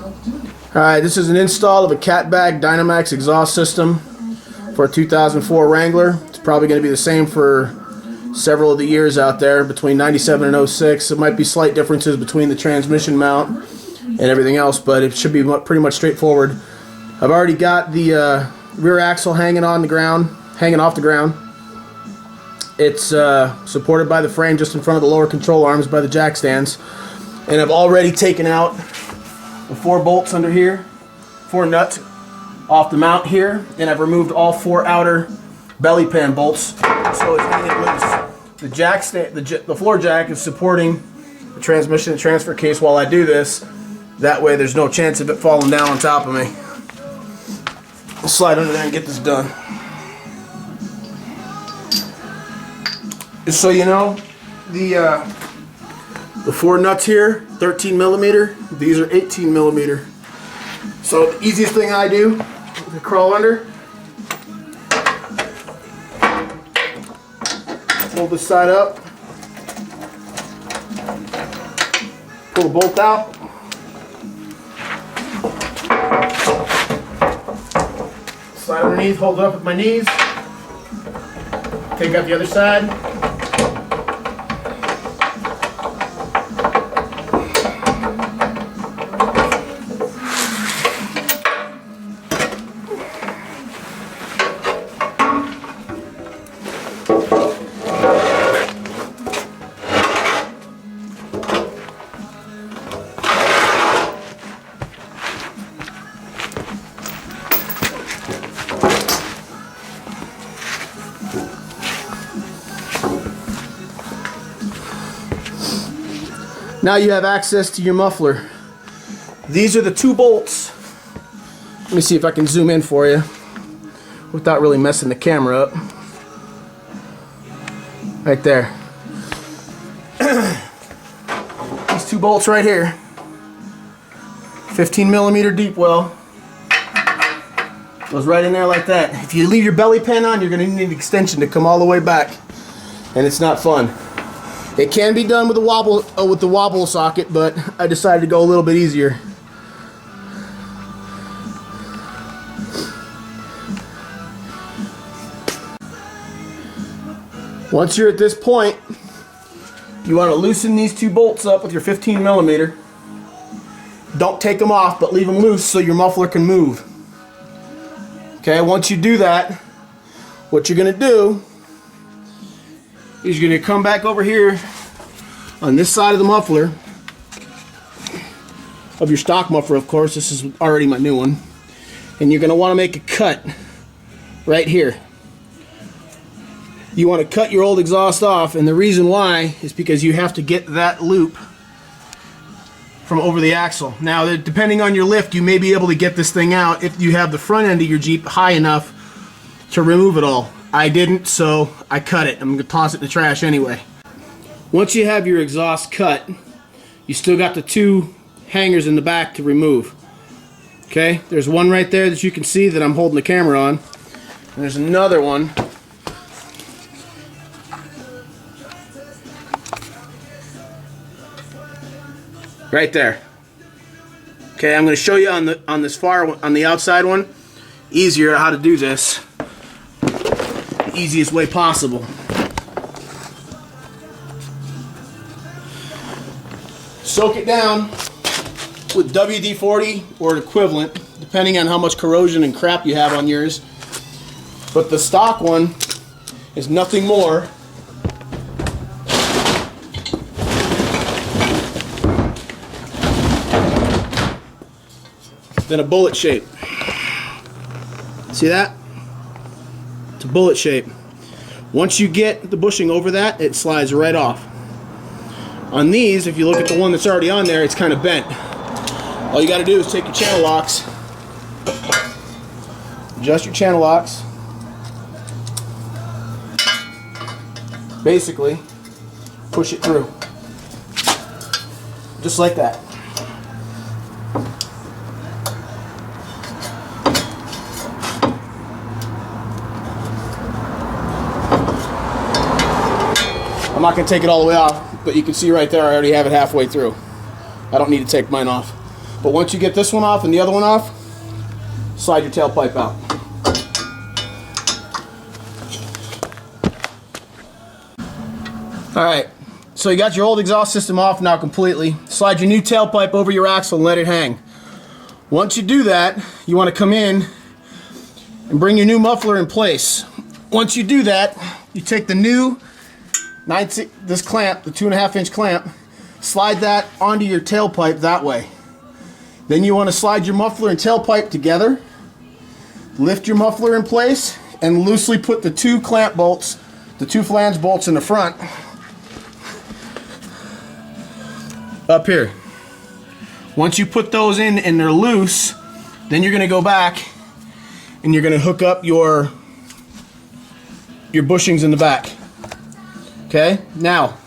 Alright, this is an install of a Catbag Dynomax exhaust system for a 2004 Wrangler. It's probably going to be the same for several of the years out there, between 97 and 06. There might be slight differences between the transmission mount and everything else, but it should be pretty much straightforward. I've already got the rear axle hanging off the ground. It's supported by the frame just in front of the lower control arms by the jack stands. And I've already taken out the 4 bolts under here, 4 nuts off the mount here, and I've removed all 4 outer belly pan bolts, so it's hanging loose. The jack stand, the floor jack is supporting the transmission and transfer case while I do this. That way there's no chance of it falling down on top of me. I'll slide under there and get this done. Just so you know, the 4 nuts here, 13 millimeter. These are 18 millimeter. So the easiest thing I do is crawl under, pull this side up, pull the bolt out, slide underneath, hold it up with my knees, take out the other side. Now you have access to your muffler. These are the 2 bolts. Let me see if I can zoom in for you without really messing the camera up. Right there. These 2 bolts right here. 15 millimeter deep well. Goes right in there like that. If you leave your belly pan on, you're going to need an extension to come all the way back, and it's not fun. It can be done with the wobble socket, but I decided to go a little bit easier. Once you're at this point, you want to loosen these 2 bolts up with your 15 millimeter. Don't take them off, but leave them loose so your muffler can move. Okay, once you do that, what you're going to do is you're going to come back over here on this side of the muffler, of your stock muffler, of course. This is already my new one. And you're going to want to make a cut right here. You want to cut your old exhaust off, and the reason why is because you have to get that loop from over the axle. Now, depending on your lift, you may be able to get this thing out if you have the front end of your Jeep high enough to remove it all. I didn't, so I cut it. I'm going to toss it in the trash anyway. Once you have your exhaust cut, you still got the 2 hangers in the back to remove. Okay, there's one right there that you can see that I'm holding the camera on. And there's another one right there. Okay, I'm going to show you on the outside one, easier how to do this. Easiest way possible. Soak it down with WD-40 or equivalent, depending on how much corrosion and crap you have on yours. But the stock one is nothing more than a bullet shape. See that? It's a bullet shape. Once you get the bushing over that, it slides right off. On these, if you look at the one that's already on there, it's kind of bent. All you got to do is take your channel locks, adjust your channel locks, basically push it through, just like that. I'm not going to take it all the way off, but you can see right there I already have it halfway through. I don't need to take mine off. But once you get this one off and the other one off, slide your tailpipe out. Alright, so you got your old exhaust system off now completely. Slide your new tailpipe over your axle and let it hang. Once you do that, you want to come in and bring your new muffler in place. Once you do that, you take the new this clamp, the 2.5-inch clamp, slide that onto your tailpipe that way. Then you want to slide your muffler and tailpipe together, lift your muffler in place, and loosely put the two clamp bolts, the two flange bolts in the front, up here. Once you put those in and they're loose, then you're going to go back and you're going to hook up your bushings in the back. Okay? Now,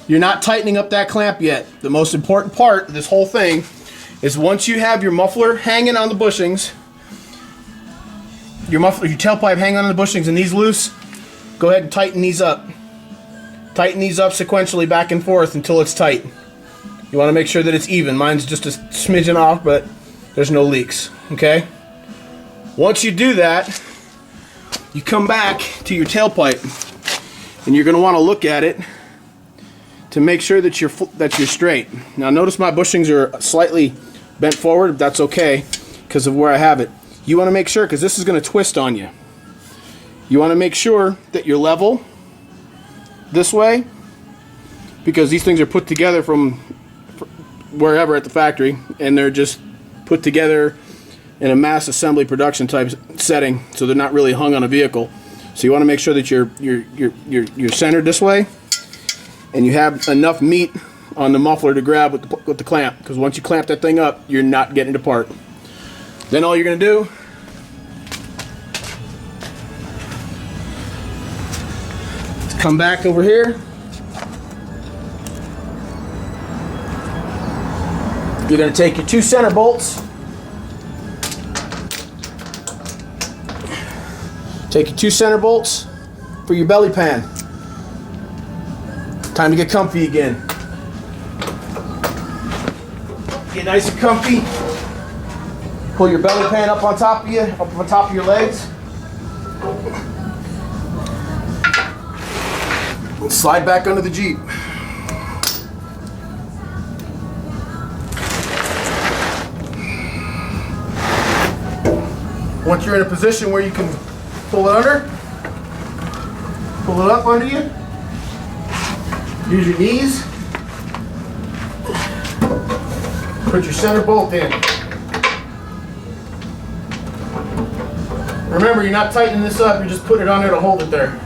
you're not tightening up that clamp yet. The most important part of this whole thing is once you have your muffler hanging on the bushings, your tailpipe hanging on the bushings and these loose, go ahead and tighten these up. Tighten these up sequentially back and forth until it's tight. You want to make sure that it's even. Mine's just a smidgen off, but there's no leaks. Okay? Once you do that, you come back to your tailpipe and you're going to want to look at it to make sure that you're straight. Now notice my bushings are slightly bent forward. That's okay because of where I have it. You want to make sure, because this is going to twist on you. You want to make sure that you're level this way, because these things are put together from wherever at the factory, and they're just put together in a mass assembly production type setting, so they're not really hung on a vehicle. So you want to make sure that you're centered this way, and you have enough meat on the muffler to grab with the clamp, because once you clamp that thing up, you're not getting it apart. Then all you're going to do is come back over here. You're going to take your two center bolts, for your belly pan. Time to get comfy again. Get nice and comfy. Pull your belly pan up on top of you, up on top of your legs. And slide back under the Jeep. Once you're in a position where you can pull it under, pull it up under you, use your knees, put your center bolt in. Remember, you're not tightening this up, you're just putting it on there to hold it there.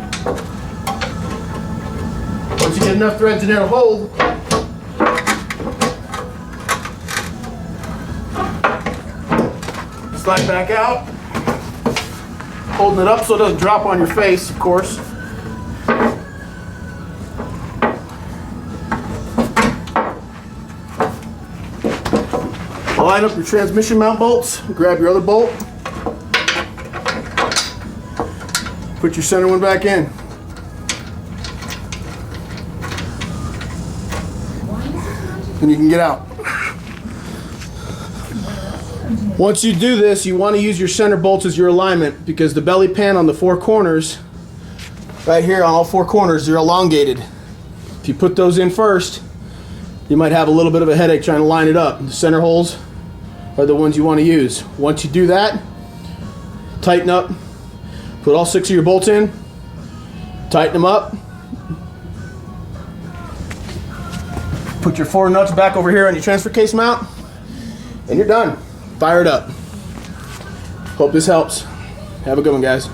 Once you get enough threads in there to hold, slide back out, holding it up so it doesn't drop on your face, of course. Line up your transmission mount bolts, grab your other bolt, put your center one back in. And you can get out. Once you do this, you want to use your center bolts as your alignment, because the belly pan on the four corners, right here on all four corners, they're elongated. If you put those in first, you might have a little bit of a headache trying to line it up. The center holes are the ones you want to use. Once you do that, tighten up, put all 6 of your bolts in, tighten them up, put your 4 nuts back over here on your transfer case mount, and you're done. Fire it up. Hope this helps. Have a good one, guys.